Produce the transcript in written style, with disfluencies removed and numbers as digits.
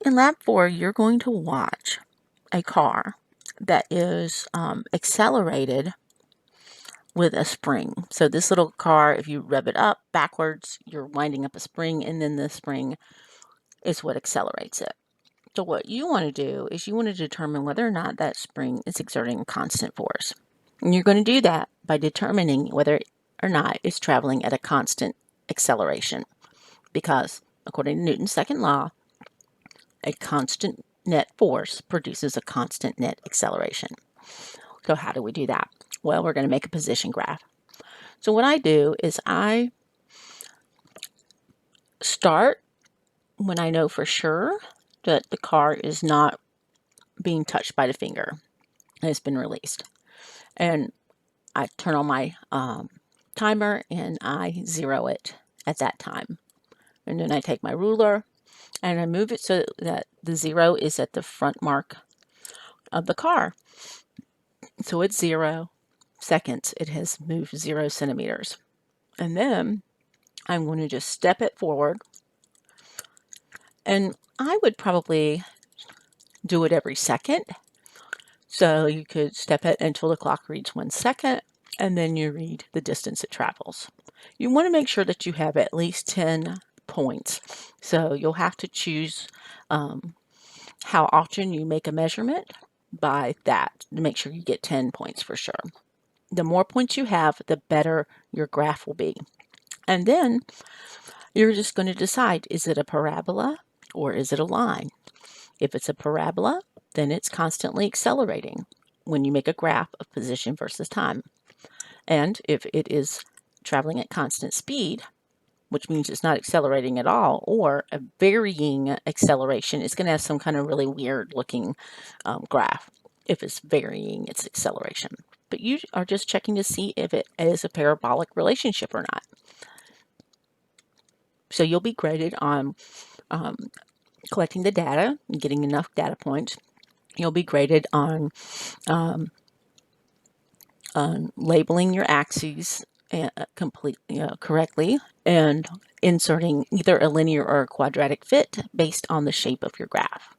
In lab 4, you're going to watch a car that is accelerated with a spring. So this little car, if you rev it up backwards, you're winding up a spring, and then the spring is what accelerates it. So what you want to do is you want to determine whether or not that spring is exerting a constant force. And you're going to do that by determining whether or not it's traveling at a constant acceleration. Because according to Newton's second law, a constant net force produces a constant net acceleration. So how do we do that? Well, we're going to make a position graph. So what I do is I start when I know for sure that the car is not being touched by the finger and it's been released. And I turn on my timer and I zero it at that time. And then I take my ruler and I move it so that the zero is at the front mark of the car. So it's 0 seconds. It has moved 0 centimeters. And then I'm going to just step it forward. And I would probably do it every second. So you could step it until the clock reads 1 second, and then you read the distance it travels. You want to make sure that you have at least 10 points. So you'll have to choose how often you make a measurement by that to make sure you get 10 points for sure. The more points you have, the better your graph will be. And then you're just going to decide, is it a parabola or is it a line? If it's a parabola, then it's constantly accelerating when you make a graph of position versus time. And if it is traveling at constant speed, which means it's not accelerating at all, or a varying acceleration, it's going to have some kind of really weird looking graph if it's varying its acceleration. But you are just checking to see if it is a parabolic relationship or not. So you'll be graded on collecting the data and getting enough data points. You'll be graded on labeling your axes correctly and inserting either a linear or a quadratic fit based on the shape of your graph.